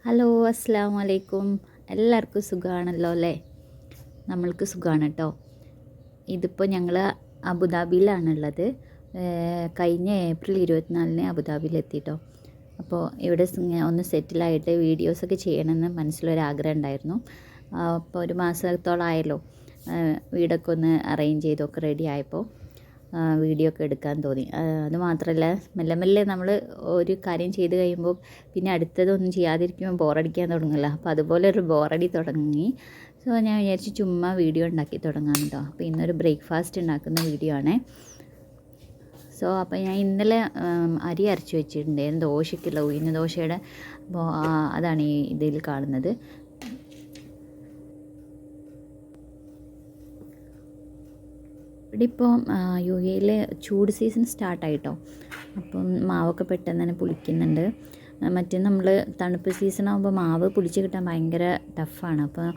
Hello അസ്സാം വലൈക്കും. എല്ലാവർക്കും സുഖമാണല്ലോ അല്ലേ? നമ്മൾക്ക് സുഖമാണ് കേട്ടോ. ഇതിപ്പോൾ ഞങ്ങൾ അബുദാബിയിലാണുള്ളത്. കഴിഞ്ഞ ഏപ്രിൽ 24-ന് അബുദാബിയിലെത്തിട്ടോ. അപ്പോൾ ഇവിടെ ഒന്ന് സെറ്റിലായിട്ട് വീഡിയോസൊക്കെ ചെയ്യണമെന്ന് മനസ്സിലൊരാഗ്രഹം ഉണ്ടായിരുന്നു. അപ്പോൾ ഒരു മാസത്തോളമായല്ലോ വീടൊക്കെ ഒന്ന് അറേഞ്ച് ചെയ്തൊക്കെ റെഡി ആയപ്പോൾ വീഡിയോ ഒക്കെ എടുക്കാൻ തോന്നി. അതുമാത്രമല്ല, മെല്ലെ മെല്ലെ നമ്മൾ ഒരു കാര്യം ചെയ്ത് കഴിയുമ്പോൾ പിന്നെ അടുത്തതൊന്നും ചെയ്യാതിരിക്കുമ്പോൾ ബോറടിക്കാൻ തുടങ്ങില്ല. അപ്പോൾ അതുപോലെ ഒരു ബോറടി തുടങ്ങി. സോ ഞാൻ വിചാരിച്ചു ചുമ്മാ വീഡിയോ ഉണ്ടാക്കി തുടങ്ങാം കേട്ടോ. അപ്പോൾ ഇന്നൊരു ബ്രേക്ക്ഫാസ്റ്റ് ഉണ്ടാക്കുന്ന വീഡിയോ ആണേ. സോ അപ്പോൾ ഞാൻ ഇന്നലെ അരി അരച്ച് വെച്ചിട്ടുണ്ട്, ദോശയ്ക്കുള്ള ഉഴുന്ന് ദോശയുടെ. അപ്പോൾ അതാണ് ഈ ഇതിൽ കാണുന്നത്. ഇവിടെ ഇപ്പോൾ യു എയിൽ ചൂട് സീസൺ സ്റ്റാർട്ടായിട്ടോ. അപ്പം മാവൊക്കെ പെട്ടെന്ന് തന്നെ പുളിക്കുന്നുണ്ട്. മറ്റേ നമ്മൾ തണുപ്പ് സീസണാകുമ്പോൾ മാവ് പുളിച്ച് കിട്ടാൻ ഭയങ്കര ടഫാണ്. അപ്പോൾ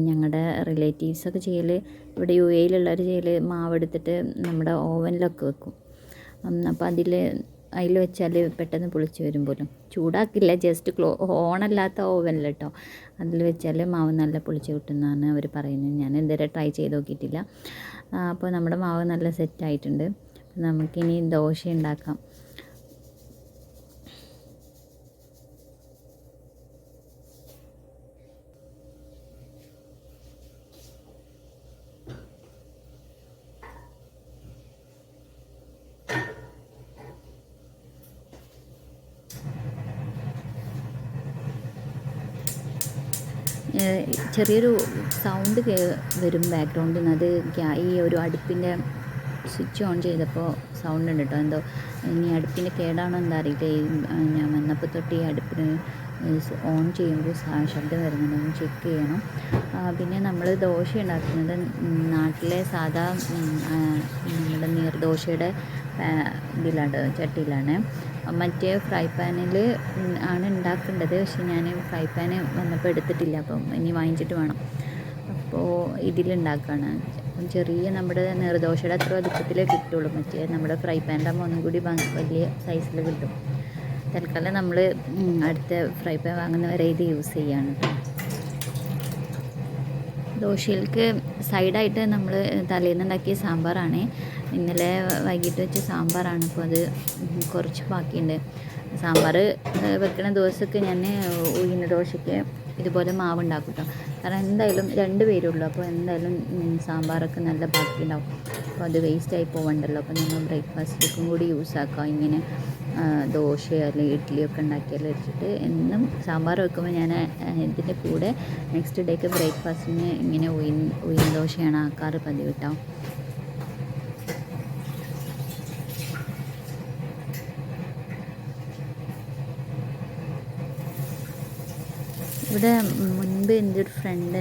ഞങ്ങളുടെ റിലേറ്റീവ്സൊക്കെ ചെയ്യൽ, ഇവിടെ യു എയിലുള്ളവർ ചെയ്യൽ, മാവ് എടുത്തിട്ട് നമ്മുടെ ഓവനിലൊക്കെ വെക്കും. അപ്പോൾ അതിൽ വെച്ചാൽ പെട്ടെന്ന് പുളിച്ച് വരും പോലും. ചൂടാക്കില്ല, ജസ്റ്റ് ഓണല്ലാത്ത ഓവനിൽ കേട്ടോ. അതിൽ വെച്ചാൽ മാവ് നല്ല പുളിച്ച് കിട്ടുന്നതാണ് അവർ പറയുന്നത്. ഞാൻ ഇതുവരെ ട്രൈ ചെയ്ത് നോക്കിയിട്ടില്ല. അപ്പോൾ നമ്മുടെ മാവ് നല്ല സെറ്റായിട്ടുണ്ട്. നമുക്കിനി ദോശ ഉണ്ടാക്കാം. ചെറിയൊരു സൗണ്ട് വരും ബാക്ക്ഗ്രൗണ്ടിൽ നിന്ന്. അത് ഈ ഒരു അടുപ്പിൻ്റെ സ്വിച്ച് ഓൺ ചെയ്തപ്പോൾ സൗണ്ട് ഉണ്ട് കേട്ടോ. എന്തോ ഇനി അടുപ്പിൻ്റെ കേടാണോ എന്താ അറിയില്ല. ഞാൻ വന്നപ്പോൾ തൊട്ട് ഈ അടുപ്പിന് ഓൺ ചെയ്യുമ്പോൾ ശബ്ദം വരുന്നുണ്ട്, ഒന്ന് ചെക്ക് ചെയ്യണം. പിന്നെ നമ്മൾ ദോശ ഉണ്ടാക്കുന്നത് നാട്ടിലെ സാധാ നമ്മുടെ നീർദോശയുടെ ഇതിലാണ്, ചട്ടിയിലാണ്. മറ്റേ ഫ്രൈ പാനിൽ ആണ് ഉണ്ടാക്കേണ്ടത്. പക്ഷെ ഞാൻ ഫ്രൈ പാന് വന്നപ്പോൾ എടുത്തിട്ടില്ല, അപ്പം ഇനി വാങ്ങിച്ചിട്ട് വേണം. അപ്പോൾ ഇതിലുണ്ടാക്കുകയാണ്. ചെറിയ നമ്മുടെ നീർദോശയുടെ അത്ര വലുപ്പത്തിലേ കിട്ടുള്ളൂ. മറ്റേ നമ്മുടെ ഫ്രൈ പാനിൻ്റെ ആകുമ്പോൾ ഒന്നും കൂടി വലിയ സൈസിൽ കിട്ടും. തൽക്കാലം നമ്മൾ അടുത്ത ഫ്രൈ പാൻ വാങ്ങുന്നവരെ ഇത് യൂസ് ചെയ്യാണ്. ദോശയിലേക്ക് സൈഡായിട്ട് നമ്മൾ തലേന്ന് ഉണ്ടാക്കിയ സാമ്പാറാണ്. ഇന്നലെ വൈകിട്ട് വെച്ച സാമ്പാറാണ്. അപ്പോൾ അത് കുറച്ച് ബാക്കിയുണ്ട്. സാമ്പാർ വെക്കുന്ന ദിവസമൊക്കെ ഞാൻ ഉഴുന്ന് ദോശയ്ക്ക് ഇതുപോലെ മാവ് ഉണ്ടാക്കും കേട്ടോ. കാരണം എന്തായാലും 2 പേരുള്ളൂ. അപ്പോൾ എന്തായാലും സാമ്പാറൊക്കെ നല്ല ബാക്കിയുണ്ടാവും. അപ്പോൾ അത് വേസ്റ്റായി പോകണ്ടല്ലോ. അപ്പോൾ നമ്മൾ ബ്രേക്ക്ഫാസ്റ്റിലേക്കും കൂടി യൂസ് ആക്കാം. ഇങ്ങനെ ദോശ അല്ലെങ്കിൽ ഇഡ്ഡലിയൊക്കെ ഉണ്ടാക്കിയാൽ വെച്ചിട്ട് എന്നും സാമ്പാർ വെക്കുമ്പോൾ ഞാൻ ഇതിൻ്റെ കൂടെ നെക്സ്റ്റ് ഡേക്ക് ബ്രേക്ക്ഫാസ്റ്റിന് ഇങ്ങനെ ഉഴുന്ന് ദോശയാണ് ആക്കാറ് പതിവ് കേട്ടോ. ഇവിടെ മുൻപ് എൻ്റെ ഒരു ഫ്രണ്ട്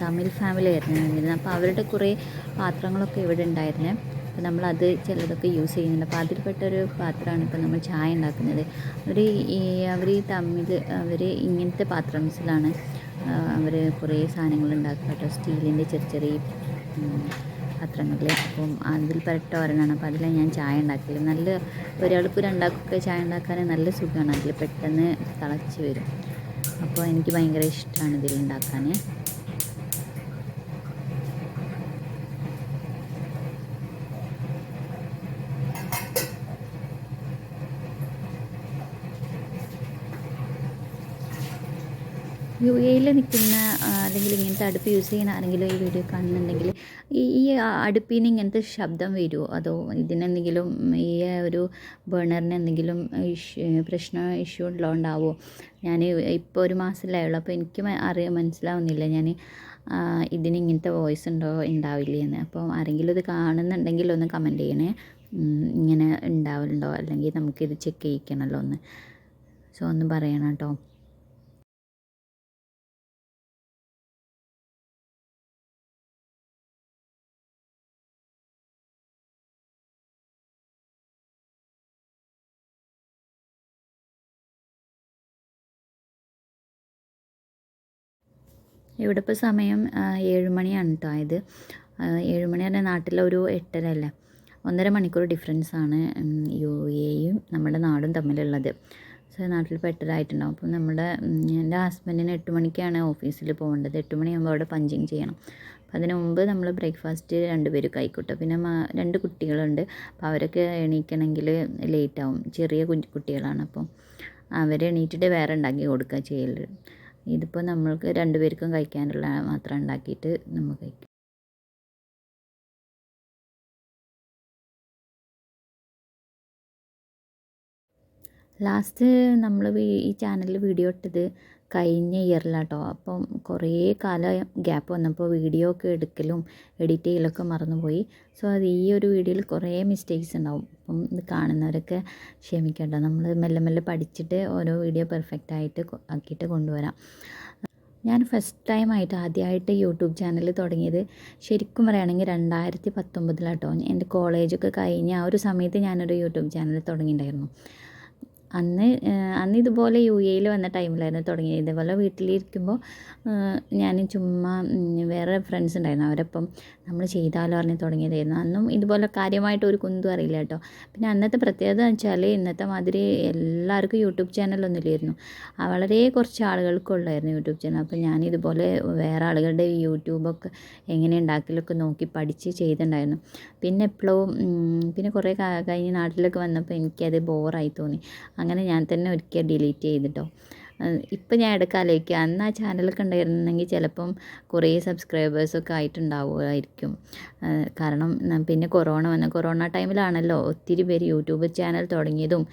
തമിഴ് ഫാമിലി ആയിരുന്നു. അപ്പോൾ അവരുടെ കുറേ പാത്രങ്ങളൊക്കെ ഇവിടെ ഉണ്ടായിരുന്നേ. അപ്പോൾ നമ്മളത് ചിലതൊക്കെ യൂസ് ചെയ്യുന്നുണ്ട്. അപ്പോൾ അതിൽപ്പെട്ടൊരു പാത്രമാണ് ഇപ്പോൾ നമ്മൾ ചായ ഉണ്ടാക്കുന്നത്. അവർ ഇങ്ങനത്തെ പാത്രംസിലാണ് അവർ കുറേ സാധനങ്ങൾ ഉണ്ടാക്കുക കേട്ടോ. സ്റ്റീലിൻ്റെ ചെറിയ ചെറിയ പാത്രങ്ങളിൽ. അപ്പം അതിൽപ്പെട്ട ഒരെണ്ണമാണ്. അപ്പോൾ അതിലാണ് ഞാൻ ചായ ഉണ്ടാക്കിയത്. നല്ല ഒരാൾക്ക് 2 ആൾക്കൊക്കെ ചായ ഉണ്ടാക്കാൻ നല്ല സുഖമാണ്. അതിൽ പെട്ടെന്ന് തിളച്ച് വരും. അപ്പോൾ എനിക്ക് ഭയങ്കര ഇഷ്ടമാണ് ഇതിലുണ്ടാക്കാൻ. യു എയിൽ നിൽക്കുന്ന അല്ലെങ്കിൽ ഇങ്ങനത്തെ അടുപ്പ് യൂസ് ചെയ്യുന്ന ആരെങ്കിലും ഈ വീഡിയോ കാണുന്നുണ്ടെങ്കിൽ ഈ അടുപ്പിൽ നിന്ന് ഇങ്ങനത്തെ ശബ്ദം വരുമോ? അതോ ഇതിനെന്തെങ്കിലും ഈ ഒരു ബേണറിന് എന്തെങ്കിലും ഇഷ്യൂ ഉള്ളതുകൊണ്ടാവോ? ഞാൻ ഇപ്പോൾ ഒരു മാസമല്ലായുള്ളൂ. അപ്പോൾ എനിക്ക് മനസ്സിലാവുന്നില്ല ഞാൻ ഇതിന് ഇങ്ങനത്തെ വോയിസ് ഉണ്ടോ ഉണ്ടാവില്ലേ എന്ന്. അപ്പോൾ ആരെങ്കിലും ഇത് കാണുന്നുണ്ടെങ്കിൽ ഒന്ന് കമൻറ്റ് ചെയ്യണേ. ഇങ്ങനെ ഉണ്ടാവലുണ്ടോ, അല്ലെങ്കിൽ നമുക്കിത് ചെക്ക് ചെയ്യിക്കണമല്ലോ ഒന്ന്. സോ ഒന്ന് പറയണം കേട്ടോ. ഇവിടെ ഇപ്പോൾ സമയം 7 മണിയാണ് കേട്ടോ ആയത്. 7 മണി പറഞ്ഞാൽ നാട്ടിലൊരു 8:30 അല്ലേ. 1.5 മണിക്കൂർ ഡിഫറൻസാണ് യു എയും നമ്മുടെ നാടും തമ്മിലുള്ളത്. നാട്ടിൽ പെട്ടതായിട്ടുണ്ടാവും. അപ്പം എൻ്റെ ഹസ്ബൻഡിന് 8 മണിക്കാണ് ഓഫീസിൽ പോകേണ്ടത്. 8 മണിയാകുമ്പോൾ അവിടെ പഞ്ചിങ് ചെയ്യണം. അപ്പം അതിന് മുമ്പ് നമ്മൾ ബ്രേക്ക്ഫാസ്റ്റ് 2 പേര് കഴിക്കൂട്ടോ. പിന്നെ 2 കുട്ടികളുണ്ട്. അപ്പോൾ അവരൊക്കെ എണീക്കണമെങ്കിൽ ലേറ്റാവും. ചെറിയ കുട്ടികളാണ്. അപ്പം അവരെ എണീറ്റിട്ട് വേറെ ഉണ്ടാക്കി കൊടുക്കുക ചെയ്യല്. ഇതിപ്പോൾ നമ്മൾക്ക് 2 പേർക്കും കഴിക്കാനുള്ള മാത്രം ഉണ്ടാക്കിയിട്ട് നമ്മൾ കഴിക്കും. ലാസ്റ്റ് നമ്മൾ ഈ ചാനലിൽ വീഡിയോ ഇട്ടത് കഴിഞ്ഞ ഇയറിലാട്ടോ. അപ്പം കുറേ കാലം ഗ്യാപ്പ് വന്നപ്പോൾ വീഡിയോ ഒക്കെ എടുക്കലും എഡിറ്റ് ചെയ്യലൊക്കെ മറന്നുപോയി. സോ അത് ഈ ഒരു വീഡിയോയിൽ കുറേ മിസ്റ്റേക്സ് ഉണ്ടാവും. അപ്പം ഇത് കാണുന്നവരൊക്കെ ക്ഷമിക്കട്ടോ. നമ്മൾ മെല്ലെ മെല്ലെ പഠിച്ചിട്ട് ഓരോ വീഡിയോ പെർഫെക്റ്റ് ആയിട്ട് ആക്കിയിട്ട് കൊണ്ടുവരാം. ഞാൻ ഫസ്റ്റ് ടൈമായിട്ട് ആദ്യമായിട്ട് യൂട്യൂബ് ചാനൽ തുടങ്ങിയത് ശരിക്കും പറയുകയാണെങ്കിൽ 2019 എൻ്റെ കോളേജൊക്കെ കഴിഞ്ഞ ആ ഒരു സമയത്ത് ഞാനൊരു യൂട്യൂബ് ചാനൽ തുടങ്ങിയിട്ടുണ്ടായിരുന്നു. അന്ന് ഇതുപോലെ UAE വന്ന ടൈമിലായിരുന്നു തുടങ്ങിയത്. ഇതേപോലെ വീട്ടിലിരിക്കുമ്പോൾ ഞാൻ ചുമ്മാ വേറെ ഫ്രണ്ട്സ് ഉണ്ടായിരുന്നു, അവരപ്പം നമ്മൾ ചെയ്താലോ പറഞ്ഞ് തുടങ്ങിയതായിരുന്നു. അന്നും ഇതുപോലെ കാര്യമായിട്ട് ഒരു കുന്തും അറിയില്ല കേട്ടോ. പിന്നെ അന്നത്തെ പ്രത്യേകത എന്ന് വെച്ചാൽ ഇന്നത്തെ മാതിരി എല്ലാവർക്കും യൂട്യൂബ് ചാനലൊന്നും ഇല്ലായിരുന്നു. വളരെ കുറച്ച് ആളുകൾക്കുള്ളായിരുന്നു യൂട്യൂബ് ചാനൽ. അപ്പോൾ ഞാനിതുപോലെ വേറെ ആളുകളുടെ യൂട്യൂബൊക്കെ എങ്ങനെ ഉണ്ടാക്കലൊക്കെ നോക്കി പഠിച്ച് ചെയ്തിട്ടുണ്ടായിരുന്നു. പിന്നെ പിന്നെ കുറേ കഴിഞ്ഞ് നാട്ടിലൊക്കെ വന്നപ്പോൾ എനിക്കത് ബോറായി തോന്നി. അങ്ങനെ ഞാൻ തന്നെ ഒരിക്കൽ ഡിലീറ്റ് ചെയ്തിട്ടോ. ഇപ്പം ഞാൻ ഇടയ്ക്ക് ആലോചിക്കുക, അന്ന് ആ ചാനലൊക്കെ ഉണ്ടായിരുന്നെങ്കിൽ ചിലപ്പം കുറേ സബ്സ്ക്രൈബേഴ്സൊക്കെ ആയിട്ടുണ്ടാവുമായിരിക്കും. കാരണം പിന്നെ കൊറോണ ടൈമിലാണല്ലോ ഒത്തിരി പേര് യൂട്യൂബ് ചാനൽ തുടങ്ങിയതും.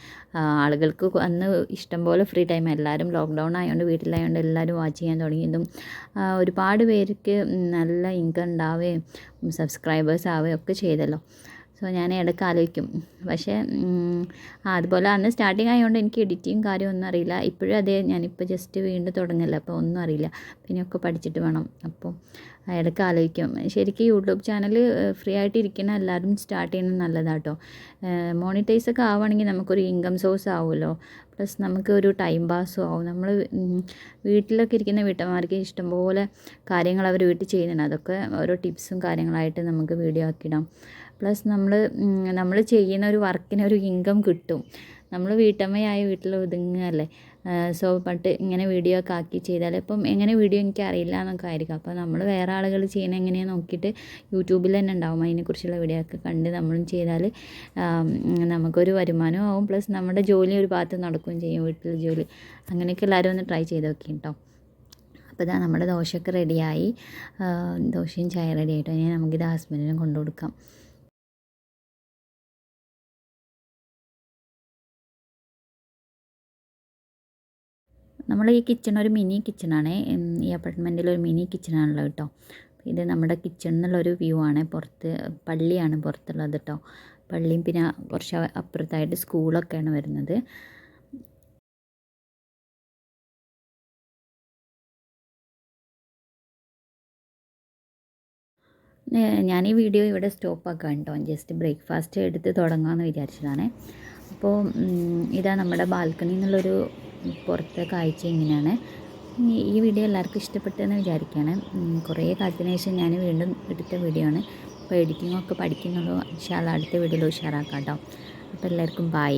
ആളുകൾക്ക് അന്ന് ഇഷ്ടംപോലെ ഫ്രീ ടൈം, എല്ലാവരും ലോക്ക്ഡൗൺ ആയതുകൊണ്ട് വീട്ടിലായതുകൊണ്ട് എല്ലാവരും വാച്ച് ചെയ്യാൻ തുടങ്ങിയതും ഒരുപാട് പേർക്ക് നല്ല ഇൻകം ഉണ്ടാവുകയും സബ്സ്ക്രൈബേഴ്സ് ആവുകയും ഒക്കെ ചെയ്തല്ലോ. സോ ഞാൻ ഇടയ്ക്ക് ആലോചിക്കും. പക്ഷേ അതുപോലെ അന്ന് സ്റ്റാർട്ടിങ് ആയതുകൊണ്ട് എനിക്ക് എഡിറ്റിങ് കാര്യമൊന്നും അറിയില്ല. ഇപ്പോഴും അതേ, ഞാനിപ്പോൾ ജസ്റ്റ് വീണ്ടും തുടങ്ങല്ല, അപ്പോൾ ഒന്നും അറിയില്ല. പിന്നെയൊക്കെ പഠിച്ചിട്ട് വേണം. അപ്പോൾ ഇടയ്ക്ക് ആലോചിക്കും. ശരിക്കും യൂട്യൂബ് ചാനൽ ഫ്രീ ആയിട്ട് ഇരിക്കുന്ന എല്ലാവരും സ്റ്റാർട്ട് ചെയ്യുന്നത് നല്ലതാട്ടോ. മോണിറ്റൈസൊക്കെ ആവുകയാണെങ്കിൽ നമുക്കൊരു ഇൻകം സോഴ്സ് ആവുമല്ലോ. പ്ലസ് നമുക്ക് ഒരു ടൈം പാസ്സും ആവും. നമ്മൾ വീട്ടിലൊക്കെ ഇരിക്കുന്ന വീട്ടമ്മമാർക്ക് ഇഷ്ടംപോലെ കാര്യങ്ങൾ അവർ വീട്ടിൽ ചെയ്യുന്നുണ്ട്. അതൊക്കെ ഓരോ ടിപ്സും കാര്യങ്ങളായിട്ട് നമുക്ക് വീഡിയോ ആക്കിയിടാം. പ്ലസ് നമ്മൾ ചെയ്യുന്ന ഒരു വർക്കിന് ഒരു ഇൻകം കിട്ടും. നമ്മൾ വീട്ടമ്മയായി വീട്ടിൽ ഒതുങ്ങുകയല്ലേ. സോ ഇങ്ങനെ വീഡിയോ ഒക്കെ ആക്കി ചെയ്താൽ, ഇപ്പം എങ്ങനെ വീഡിയോ എനിക്ക് അറിയില്ല എന്നൊക്കെ ആയിരിക്കും. അപ്പോൾ നമ്മൾ വേറെ ആളുകൾ ചെയ്യുന്ന എങ്ങനെയാണെന്ന് നോക്കിയിട്ട് യൂട്യൂബിൽ തന്നെ ഉണ്ടാവും അതിനെക്കുറിച്ചുള്ള വീഡിയോ ഒക്കെ കണ്ട് നമ്മളും ചെയ്താൽ നമുക്കൊരു വരുമാനവും ആവും. പ്ലസ് നമ്മുടെ ജോലി ഒരു ഭാഗത്ത് നടക്കുകയും ചെയ്യും, വീട്ടിൽ ജോലി. അങ്ങനെയൊക്കെ എല്ലാവരും ഒന്ന് ട്രൈ ചെയ്ത് നോക്കി കേട്ടോ. അപ്പോൾ ഇതാ നമ്മുടെ ദോശയൊക്കെ റെഡിയായി. ദോശയും ചായ റെഡി ആയിട്ടോ. ഇനി നമുക്കിത് ഹസ്ബൻഡിനും കൊണ്ടു കൊടുക്കാം. നമ്മൾ ഈ കിച്ചൺ ഒരു മിനി കിച്ചണാണ്. ഈ അപ്പാർട്ട്മെൻറ്റിൽ ഒരു മിനി കിച്ചണാണല്ലോ കേട്ടോ. ഇത് നമ്മുടെ കിച്ചൺ എന്നുള്ളൊരു വ്യൂ ആണ്. പള്ളിയാണ് പുറത്തുള്ളത് കേട്ടോ. പള്ളിയും പിന്നെ കുറച്ച് അപ്പുറത്തായിട്ട് സ്കൂളൊക്കെയാണ് വരുന്നത്. ഞാൻ ഈ വീഡിയോ ഇവിടെ സ്റ്റോപ്പ് ആക്കാം കേട്ടോ. ജസ്റ്റ് ബ്രേക്ക്ഫാസ്റ്റ് എടുത്ത് തുടങ്ങാമെന്ന് വിചാരിച്ചതാണ്. അപ്പോൾ ഇതാ നമ്മുടെ ബാൽക്കണി എന്നുള്ളൊരു പുറത്തെ കാഴ്ച ഇങ്ങനെയാണ്. ഈ വീഡിയോ എല്ലാവർക്കും ഇഷ്ടപ്പെട്ടെന്ന് വിചാരിക്കുകയാണ്. കുറേ കാലത്തിന് ശേഷം ഞാൻ വീണ്ടും എടുത്ത വീഡിയോ ആണ്. അപ്പോൾ എഡിറ്റിങ്ങൊക്കെ പഠിക്കുന്നുള്ളൂ. ഇൻഷാ അല്ലാഹ് അടുത്ത വീഡിയോയിൽ ഉഷാറാക്കാം കേട്ടോ. അപ്പോൾ എല്ലാവർക്കും ബൈ.